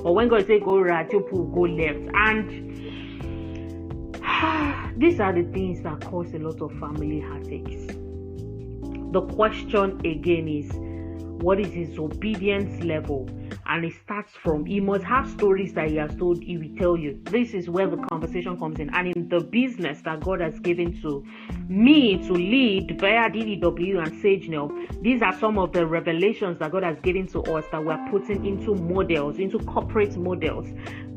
or when God say go right, you go left. And these are the things that cause a lot of family heartaches. The question again is, what is his obedience level? And it starts from, he must have stories that he has told, he will tell you. This is where the conversation comes in. And in the business that God has given to me to lead via DDW and Sage Now, these are some of the revelations that God has given to us that we're putting into models, into corporate models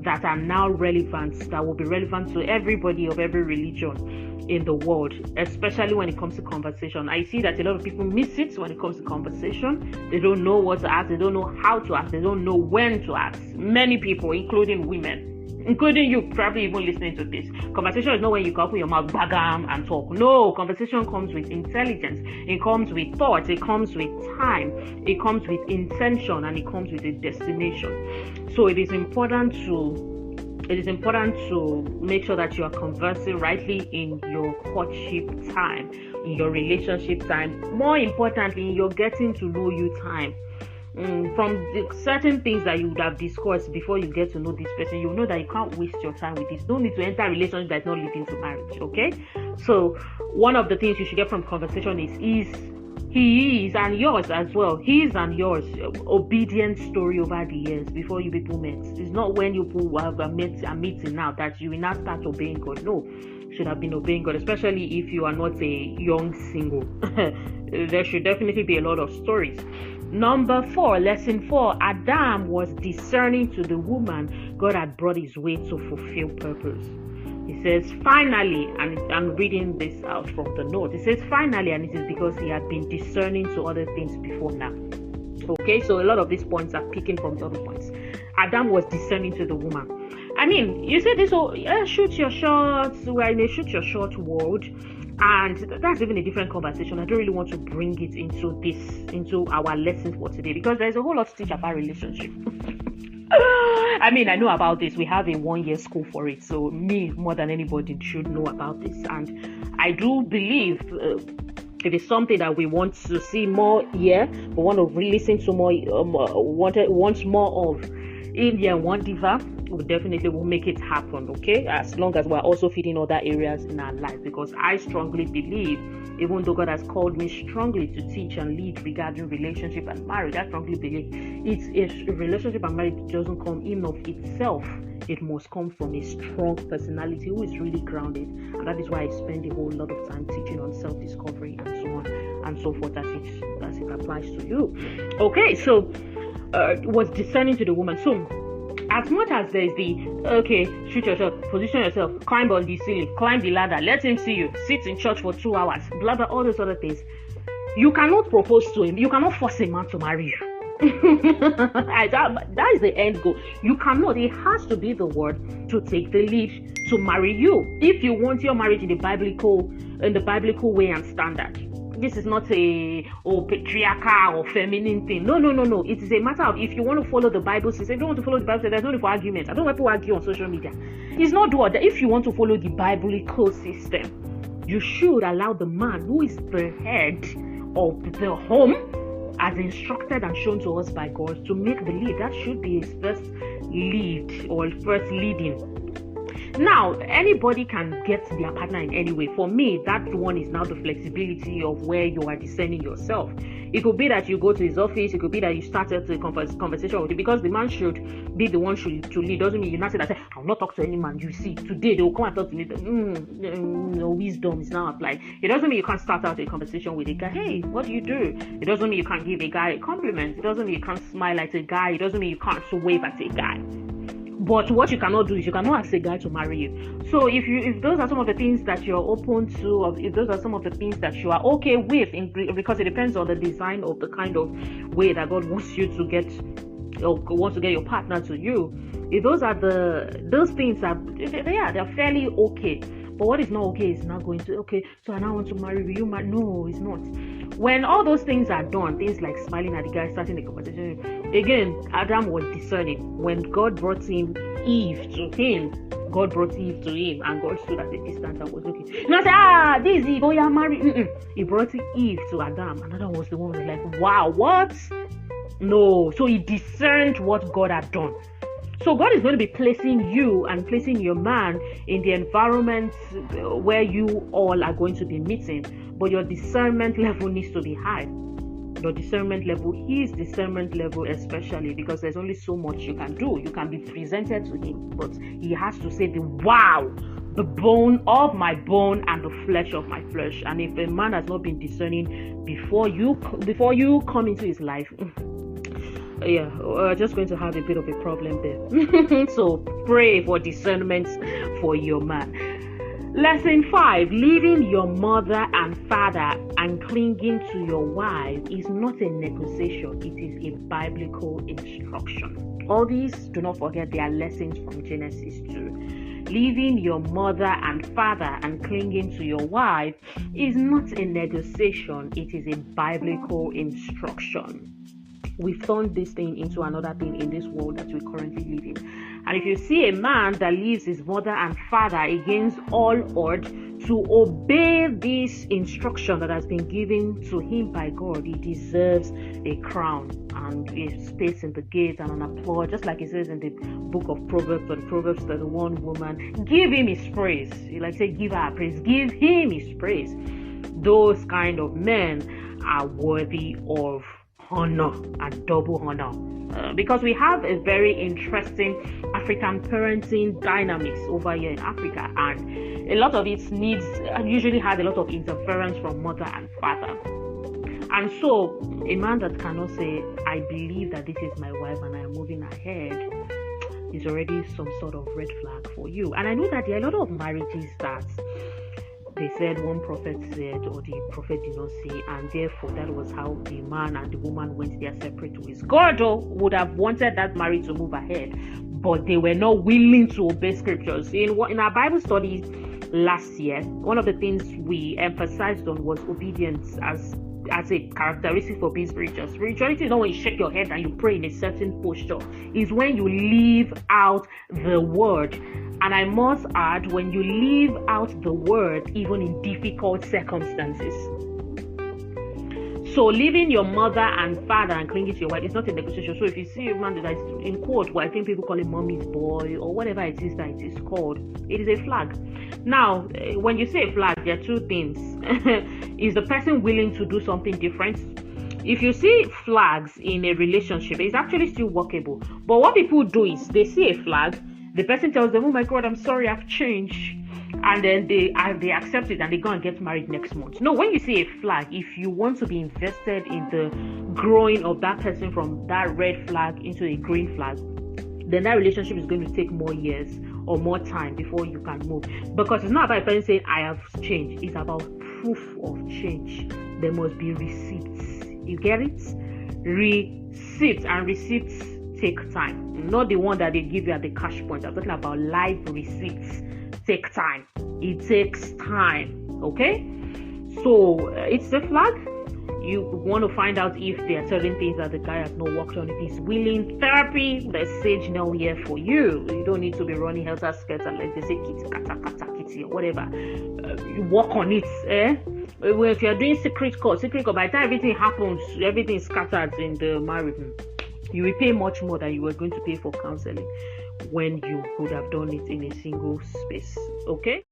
that are now relevant, that will be relevant to everybody of every religion in the world, especially when it comes to conversation. I see that a lot of people miss it when it comes to conversation. They don't know what to ask, they don't know how to ask, they don't know when to ask. Many people, including women, including you, probably even listening to this. Conversation is not when you open your mouth, bagam, and talk. No, conversation comes with intelligence. It comes with thought. It comes with time. It comes with intention, and it comes with a destination. So it is important to make sure that you are conversing rightly in your courtship time, in your relationship time. More importantly, in your getting to know you time. From the certain things that you would have discussed before you get to know this person, you know that you can't waste your time with this. Don't need to enter a relationship that's not leading to marriage. Okay, so one of the things you should get from conversation is he is, and yours as well, his and yours obedient story over the years before you people met. It's not when you people have a meeting now that you will not start obeying God. No, you should have been obeying God, especially if you are not a young single. There should definitely be a lot of stories. Number 4, lesson 4, Adam was discerning to the woman God had brought his way to fulfill purpose. He says, finally, and I'm reading this out from the note. It says, finally, and it is because he had been discerning to other things before now. Okay, so a lot of these points are picking from the other points. Adam was discerning to the woman. I mean, you say this, shoot your shots. We're in a shoot your shot world. And that's even a different conversation. I don't really want to bring it into our lesson for today, because there's a whole lot to teach about relationship. I mean, I know about this. We have a 1-year school for it. So me, more than anybody, should know about this. And I do believe it is something that we want to see more here. We want to listen to more, want more of in here. W.O.N.D.I.V.A. We definitely will make it happen, okay? As long as we're also feeding other areas in our life. Because I strongly believe, even though God has called me strongly to teach and lead regarding relationship and marriage, I strongly believe it's a relationship and marriage doesn't come in of itself. It must come from a strong personality who is really grounded. And that is why I spend a whole lot of time teaching on self-discovery and so on and so forth as it applies to you. Okay, so was discerning to the woman. So as much as there is shoot your shot, position yourself, climb on the ceiling, climb the ladder, let him see you, sit in church for 2 hours, blah blah, all those other things, you cannot propose to him. You cannot force a man to marry you. That is the end goal. You cannot. It has to be the word to take the lead to marry you. If you want your marriage in the biblical way and standard. This is not a patriarchal or feminine thing. No. It is a matter of, if you want to follow the Bible system, if you don't want to follow the Bible system, there's no need for argument. I don't want people argue on social media. It's not do or that. If you want to follow the biblical system, you should allow the man who is the head of the home, as instructed and shown to us by God, to make the lead. That should be his first lead or first leading. Now, anybody can get their partner in any way. For me, that one is now the flexibility of where you are discerning yourself. It could be that you go to his office. It could be that you started a conversation with him, because the man should be the one to lead. Doesn't mean you not say that, I will not talk to any man. You see, today they will come and talk to me. Wisdom is now applied. It doesn't mean you can't start out a conversation with a guy. Hey, what do you do? It doesn't mean you can't give a guy a compliment. It doesn't mean you can't smile at a guy. It doesn't mean you can't wave at a guy. But what you cannot do is you cannot ask a guy to marry you. So if those are some of the things that you're open to, or if those are some of the things that you are okay with, because it depends on the design of the kind of way that God wants you to get, or wants to get your partner to you. If those things are, they're fairly okay. But what is not okay is not going to, so I now want to marry you. No, it's not. When all those things are done, things like smiling at the guy, starting the conversation, again, Adam was discerning. When God brought Eve to him, God brought Eve to him, and God stood at a distance and was looking. Not say, this is Eve, you're married. He brought Eve to Adam, and Adam was the one who was like, wow, what? No. So he discerned what God had done. So God is going to be placing you and placing your man in the environment where you all are going to be meeting, but your discernment level needs to be high. Your discernment level, his discernment level especially, because there's only so much you can do. You can be presented to him, but he has to say the bone of my bone and the flesh of my flesh. And if a man has not been discerning before you come into his life, we're just going to have a bit of a problem there. So pray for discernment for your man. Lesson 5, leaving your mother and father and clinging to your wife is not a negotiation, it is a biblical instruction. All these, do not forget, they are lessons from Genesis 2. Leaving your mother and father and clinging to your wife is not a negotiation, it is a biblical instruction. We've turned this thing into another thing in this world that we currently live in. And if you see a man that leaves his mother and father against all odds to obey this instruction that has been given to him by God, he deserves a crown and a space in the gate and an applause, just like it says in the book of Proverbs, or the Proverbs 31 woman. Give him his praise. You like say, give her praise. Give him his praise. Those kind of men are worthy of honor and double honor, because we have a very interesting African parenting dynamics over here in Africa, and a lot of it usually has a lot of interference from mother and father. And so a man that cannot say, I believe that this is my wife and I am moving ahead, is already some sort of red flag for you. And I know that there are a lot of marriages that they said one prophet said, or the prophet did not say, and therefore that was how the man and the woman went their separate ways. God would have wanted that marriage to move ahead, but they were not willing to obey scriptures. In our Bible studies last year, one of the things we emphasized on was obedience as a characteristic for being spiritual. Spirituality is not when you shake your head and you pray in a certain posture. It's when you leave out the word. And I must add, when you leave out the word, even in difficult circumstances. So leaving your mother and father and clinging to your wife is not a negotiation. So if you see a man that is in quote, well, I think people call it mommy's boy or whatever it is that it is called, it is a flag. Now, when you say a flag, there are two things. Is the person willing to do something different? If you see flags in a relationship, it's actually still workable. But what people do is they see a flag, the person tells them, oh my God, I'm sorry, I've changed. And then they accept it and they go and get married next month. No, when you see a flag, if you want to be invested in the growing of that person from that red flag into a green flag, then that relationship is going to take more years or more time before you can move. Because it's not about a person saying, I have changed. It's about proof of change. There must be receipts. You get it? Receipts, and receipts take time. Not the one that they give you at the cash point. I'm talking about live receipts. Take time. It takes time. Okay? So it's a flag. You want to find out if there are certain things that the guy has not worked on. If he's willing, therapy, there's Sage now here for you. You don't need to be running helter skelter like they say kitty kata kitty or whatever. You work on it. Well, if you're doing secret call, by the time everything happens, everything is scattered in the marriage. You will pay much more than you were going to pay for counseling when you could have done it in a single space. Okay?